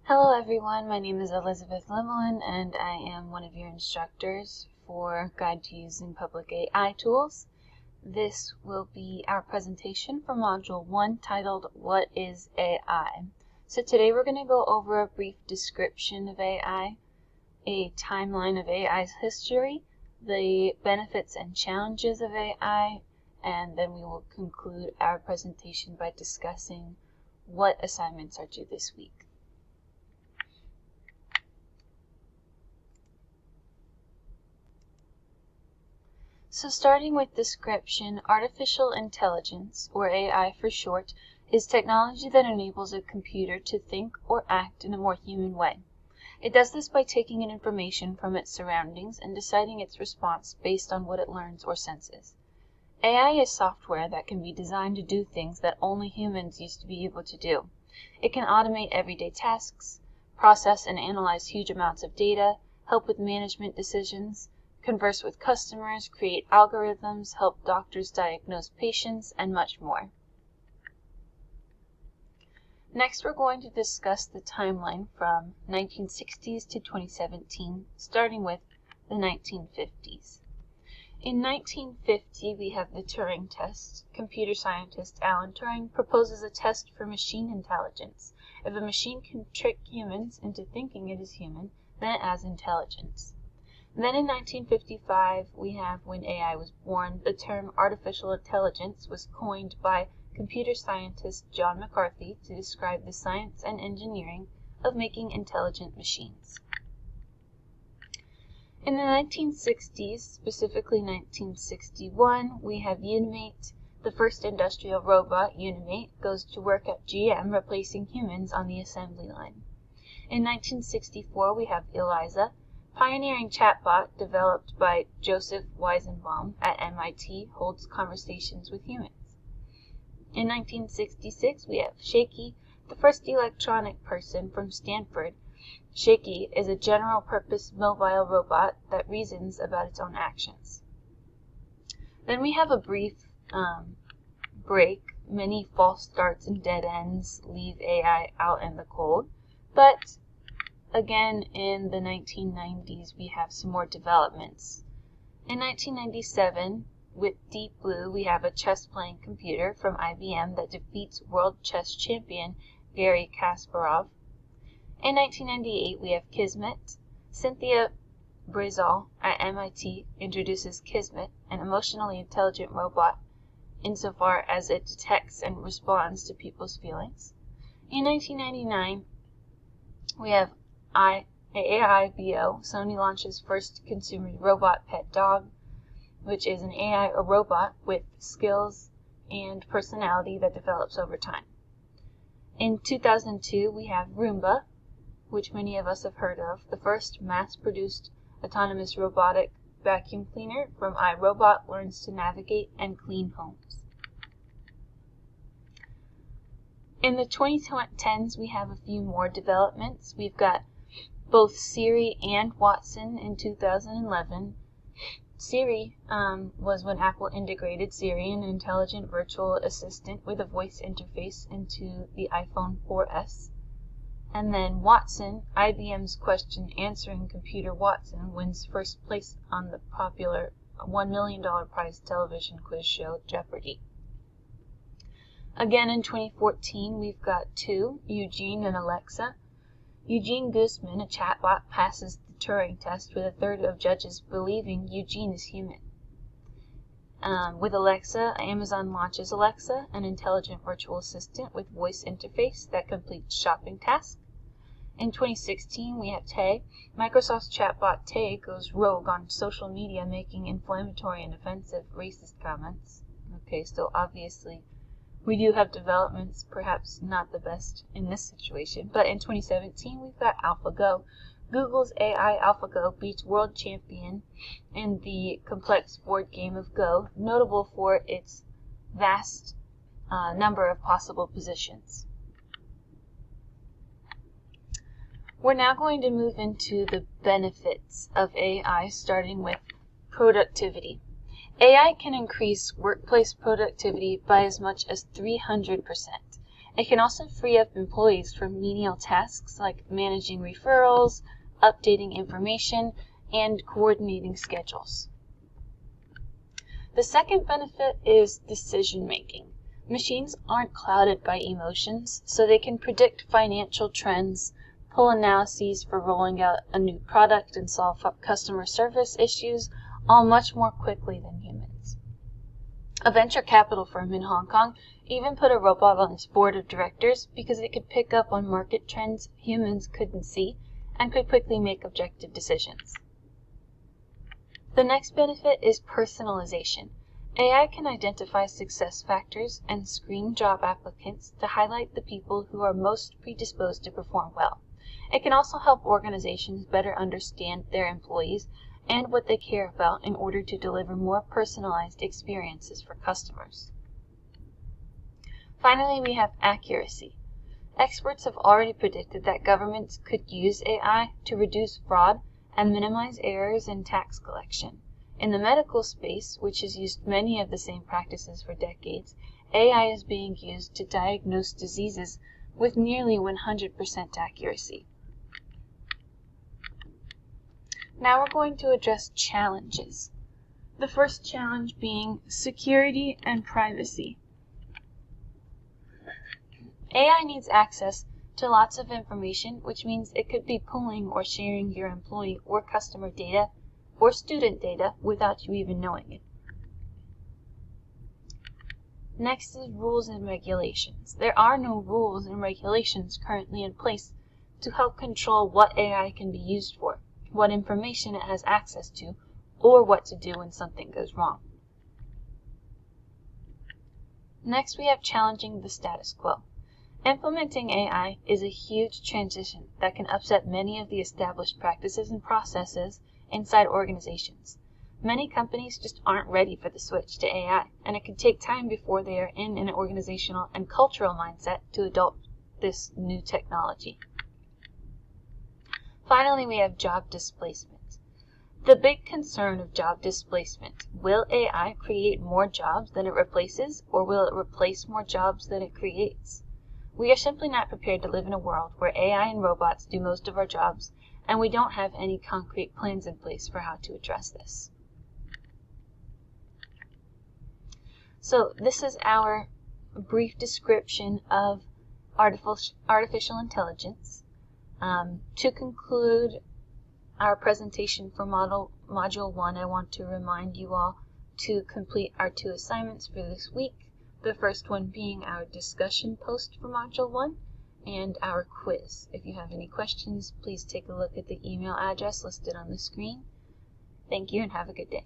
Hello everyone, my name is Elizabeth Lemelin and I am one of your instructors for Guide to Using Public AI Tools. This will be our presentation for Module 1 titled What is AI? So today we're going to go over a brief description of AI, a timeline of AI's history, the benefits and challenges of AI, and then we will conclude our presentation by discussing what assignments are due this week. So starting with description, artificial intelligence, or AI for short, is technology that enables a computer to think or act in a more human way. It does this by taking in information from its surroundings and deciding its response based on what it learns or senses. AI is software that can be designed to do things that only humans used to be able to do. It can automate everyday tasks, process and analyze huge amounts of data, help with management decisions, converse with customers, create algorithms, help doctors diagnose patients, and much more. Next, we're going to discuss the timeline from 1960s to 2017, starting with the 1950s. In 1950, we have the Turing test. Computer scientist Alan Turing proposes a test for machine intelligence. If a machine can trick humans into thinking it is human, then it has intelligence. Then in 1955, we have when AI was born. The term artificial intelligence was coined by computer scientist John McCarthy to describe the science and engineering of making intelligent machines. In the 1960s, specifically 1961, we have Unimate. The first industrial robot, Unimate, goes to work at GM, replacing humans on the assembly line. In 1964, we have ELIZA, pioneering chatbot developed by Joseph Weizenbaum at MIT, holds conversations with humans. In 1966, we have Shaky, the first electronic person from Stanford. Shaky is a general-purpose mobile robot that reasons about its own actions. Then we have a brief break. Many false starts and dead ends leave AI out in the cold, but again, in the 1990s, we have some more developments. In 1997, with Deep Blue, we have a chess-playing computer from IBM that defeats world chess champion Garry Kasparov. In 1998, we have Kismet. Cynthia Brezoll at MIT introduces Kismet, an emotionally intelligent robot, insofar as it detects and responds to people's feelings. In 1999, we have AIBO. Sony launches first consumer robot pet dog, which is an AI or robot with skills and personality that develops over time. In 2002, we have Roomba, which many of us have heard of, the first mass-produced autonomous robotic vacuum cleaner from iRobot learns to navigate and clean homes. In the 2010s, we have a few more developments. We've got both Siri and Watson in 2011. Siri was when Apple integrated Siri, an intelligent virtual assistant with a voice interface, into the iPhone 4S. And then Watson, IBM's question answering computer Watson, wins first place on the popular $1 million prize television quiz show Jeopardy! Again in 2014, we've got two, Eugene and Alexa. Eugene Guzman, a chatbot, passes the Turing test with a third of judges believing Eugene is human. With Alexa, Amazon launches Alexa, an intelligent virtual assistant with voice interface that completes shopping tasks. In 2016, we have Tay. Microsoft's chatbot Tay goes rogue on social media, making inflammatory and offensive racist comments. Okay, so obviously we do have developments, perhaps not the best in this situation, but in 2017 we've got AlphaGo. Google's AI AlphaGo beats world champion in the complex board game of Go, notable for its vast number of possible positions. We're now going to move into the benefits of AI, starting with productivity. AI can increase workplace productivity by as much as 300%. It can also free up employees from menial tasks like managing referrals, updating information, and coordinating schedules. The second benefit is decision making. Machines aren't clouded by emotions, so they can predict financial trends, pull analyses for rolling out a new product, and solve customer service issues all much more quickly than humans. A venture capital firm in Hong Kong even put a robot on its board of directors because it could pick up on market trends humans couldn't see and could quickly make objective decisions. The next benefit is personalization. AI can identify success factors and screen job applicants to highlight the people who are most predisposed to perform well. It can also help organizations better understand their employees and what they care about in order to deliver more personalized experiences for customers. Finally, we have accuracy. Experts have already predicted that governments could use AI to reduce fraud and minimize errors in tax collection. In the medical space, which has used many of the same practices for decades, AI is being used to diagnose diseases with nearly 100% accuracy. Now we're going to address challenges. The first challenge being security and privacy. AI needs access to lots of information, which means it could be pulling or sharing your employee or customer data or student data without you even knowing it. Next is rules and regulations. There are no rules and regulations currently in place to help control what AI can be used for, what information it has access to, or what to do when something goes wrong. Next, we have challenging the status quo. Implementing AI is a huge transition that can upset many of the established practices and processes inside organizations. Many companies just aren't ready for the switch to AI, and it can take time before they are in an organizational and cultural mindset to adopt this new technology. Finally, we have job displacement. The big concern of job displacement: will AI create more jobs than it replaces, or will it replace more jobs than it creates? We are simply not prepared to live in a world where AI and robots do most of our jobs, and we don't have any concrete plans in place for how to address this. So this is our brief description of artificial intelligence. To conclude our presentation for Module 1, I want to remind you all to complete our 2 assignments for this week. The first one being our discussion post for Module 1 and our quiz. If you have any questions, please take a look at the email address listed on the screen. Thank you and have a good day.